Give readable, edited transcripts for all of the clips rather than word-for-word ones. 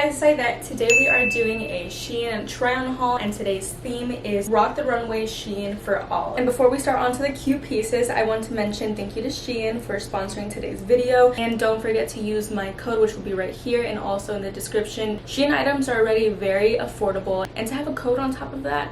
guys, it's Aidette. Today we are doing a SHEIN try-on haul, and today's theme is Rock the Runway SHEIN for All. And before we start on to the cute pieces, I want to mention thank you to SHEIN for sponsoring today's video, and don't forget to use my code, which will be right here and also in the description. SHEIN items are already very affordable, and to have a code on top of that,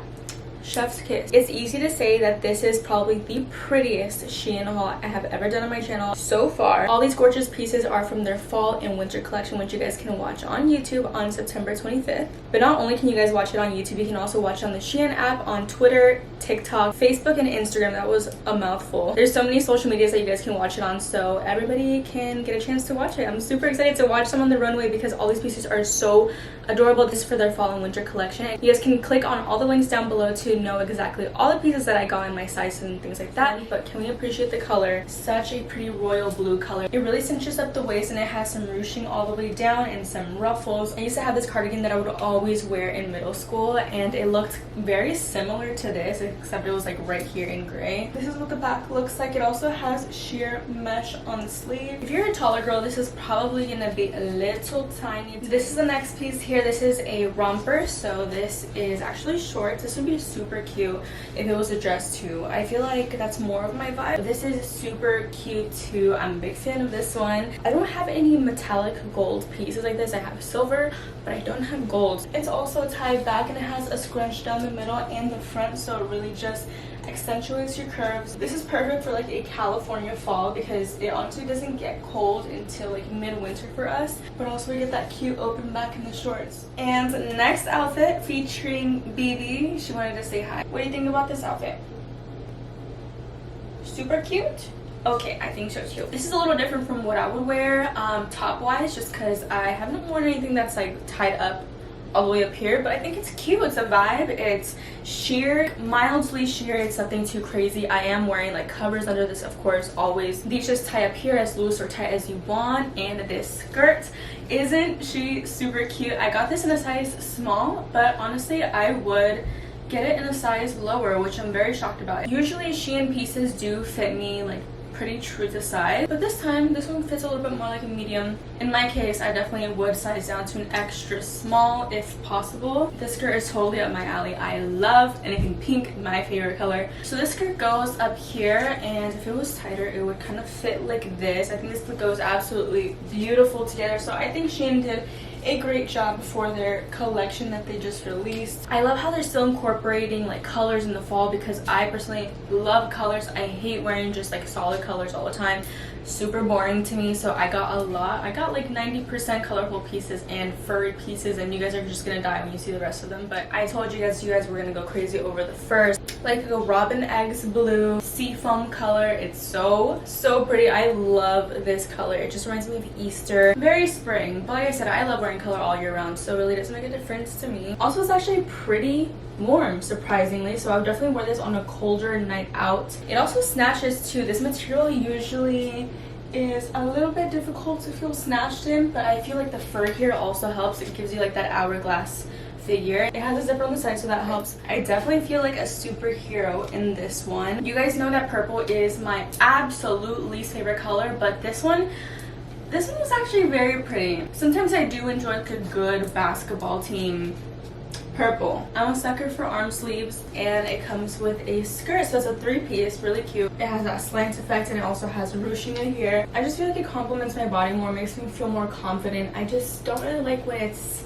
chef's kiss. It's easy to say that this is probably the prettiest SHEIN haul I have ever done on my channel so far. All these gorgeous pieces are from their fall and winter collection, which you guys can watch on YouTube on September 25th. But not only can you guys watch it on YouTube, you can also watch it on the SHEIN app, on Twitter, TikTok, Facebook, and Instagram. That was a mouthful. There's so many social medias that you guys can watch it on, so everybody can get a chance to watch it. I'm super excited to watch them on the runway because all these pieces are so adorable. This is for their fall and winter collection. You guys can click on all the links down below to know exactly all the pieces that I got in my sizes and things like that. But can we appreciate the color? Such a pretty royal blue color. It really cinches up the waist, and it has some ruching all the way down and some ruffles. I used to have this cardigan that I would always wear in middle school, and it looked very similar to this, except it was like right here in gray. This is what the back looks like. It also has sheer mesh on the sleeve. If you're a taller girl, this is probably gonna be a little tiny. This is the next piece here. This is a romper, so this is actually short. This would be super cute if it was a dress too. I feel like that's more of my vibe. This is super cute too. I'm a big fan of this one. I don't have any metallic gold pieces like this. I have silver, but I don't have gold. It's also tied back, and it has a scrunch down the middle and the front, so it really just accentuates your curves. This is perfect for like a California fall because it honestly doesn't get cold until like midwinter for us, but also we get that cute open back in the shorts. And next outfit featuring BB. She wanted to say hi. What do you think about this outfit? Super cute? Okay, I think so too. This is a little different from what I would wear top wise, just because I haven't worn anything that's like tied up all the way up here, but I think it's cute. It's a vibe. It's sheer, mildly sheer. It's nothing too crazy. I am wearing like covers under this, of course, always. These just tie up here as loose or tight as you want. And this skirt, isn't she super cute? I got this in a size small, but honestly I would get it in a size lower, which I'm very shocked about. Usually SHEIN pieces do fit me like pretty true to size, but this time this one fits a little bit more like a medium. In my case, I definitely would size down to an extra small if possible. This skirt is totally up my alley. I love anything pink, my favorite color. So this skirt goes up here, and if it was tighter it would kind of fit like this. I think this goes absolutely beautiful together, so I think SHEIN did a great job for their collection that they just released. I love how they're still incorporating like colors in the fall because I personally love colors. I hate wearing just like solid colors all the time. Super boring to me, so I got a lot. I got like 90% colorful pieces and furry pieces, and you guys are just gonna die when you see the rest of them. But I told you guys were gonna go crazy over the furs. Like a robin eggs blue seafoam color. It's so pretty. I love this color. It just reminds me of Easter. Very spring, but like I said, I love wearing color all year round, so it really doesn't make a difference to me. Also, it's actually pretty warm, surprisingly, so I would definitely wear this on a colder night out. It also snatches too. This material usually is a little bit difficult to feel snatched in, but I feel like the fur here also helps. It gives you like that hourglass figure. It has a zipper on the side, so that helps. I definitely feel like a superhero in this one. You guys know that purple is my absolute least favorite color, but this one was actually very pretty. Sometimes I do enjoy like a good basketball team purple. I'm a sucker for arm sleeves, and it comes with a skirt, so it's a three-piece, really cute. It has that slant effect, and it also has ruching in here. I just feel like it complements my body more, makes me feel more confident. I just don't really like when it's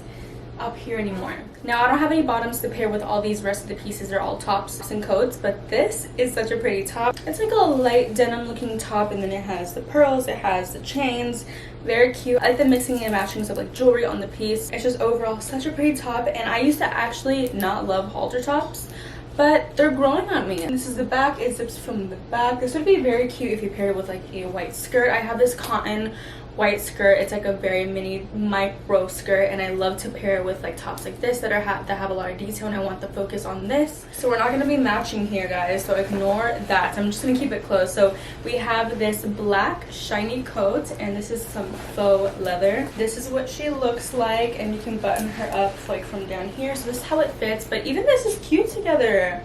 up here anymore. Now, I don't have any bottoms to pair with all these rest of the pieces. They're all tops and coats, but this is such a pretty top. It's like a light denim looking top, and then it has the pearls, it has the chains. Very cute. I like the mixing and matchings of like jewelry on the piece. It's just overall such a pretty top, and I used to actually not love halter tops, but they're growing on me. And this is the back. It zips from the back. This would be very cute if you pair it with like a white skirt. I have this cotton white skirt. It's like a very mini micro skirt, and I love to pair it with like tops like this that have a lot of detail, and I want the focus on this. So we're not going to be matching here, guys, so ignore that. I'm just going to keep it close. So we have this black shiny coat, and this is some faux leather. This is what she looks like, and you can button her up like from down here. So this is how it fits, but even this is cute together.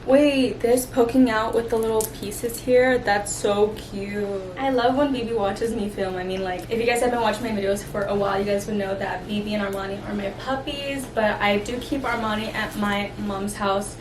Wait, this poking out with the little pieces here, that's so cute. I love when BB watches me film. I mean, mean, like, if you guys have been watching my videos for a while, you guys would know that BB and Armani are my puppies, but I do keep Armani at my mom's house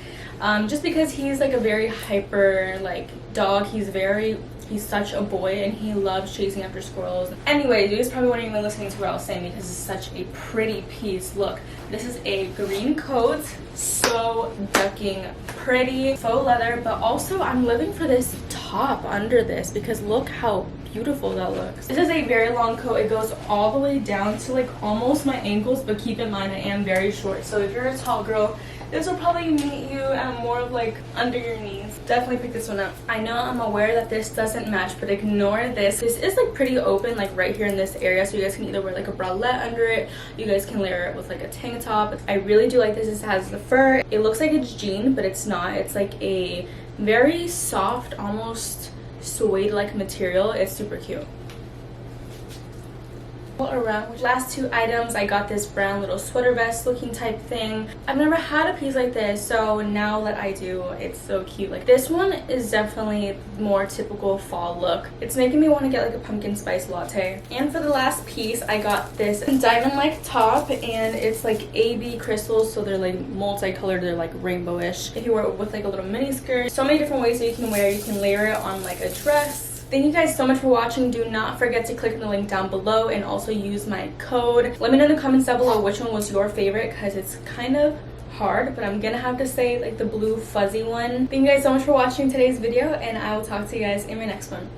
just because he's like a very hyper like dog. He's such a boy and he loves chasing after squirrels. Anyway, you guys probably weren't even listening to what I was saying because it's such a pretty piece. Look, this is a green coat, so ducking pretty, faux leather, but also I'm living for this top under this because look how beautiful that looks. This is a very long coat. It goes all the way down to like almost my ankles, but keep in mind I am very short, so if you're a tall girl, this will probably meet you at more of like under your knees. Definitely pick this one up. I know I'm aware that this doesn't match, but ignore this. This is like pretty open, like right here in this area, so you guys can either wear like a bralette under it, you guys can layer it with like a tank top. I really do like this. This has the fur. It looks like it's jean, but it's not. It's like a very soft, almost suede like material. It's super cute. Around last two items, I got this brown little sweater vest looking type thing. I've never had a piece like this, so now that I do, it's so cute. Like, this one is definitely more typical fall look. It's making me want to get like a pumpkin spice latte. And for the last piece, I got this diamond like top, and it's like AB crystals, so they're like multicolored, they're like rainbowish. If you wear it with like a little mini skirt, so many different ways that you can wear it. You can layer it on like a dress. Thank you guys so much for watching. Do not forget to click on the link down below and also use my code. Let me know in the comments down below which one was your favorite, because it's kind of hard, but I'm gonna have to say like the blue fuzzy one. Thank you guys so much for watching today's video, and I will talk to you guys in my next one.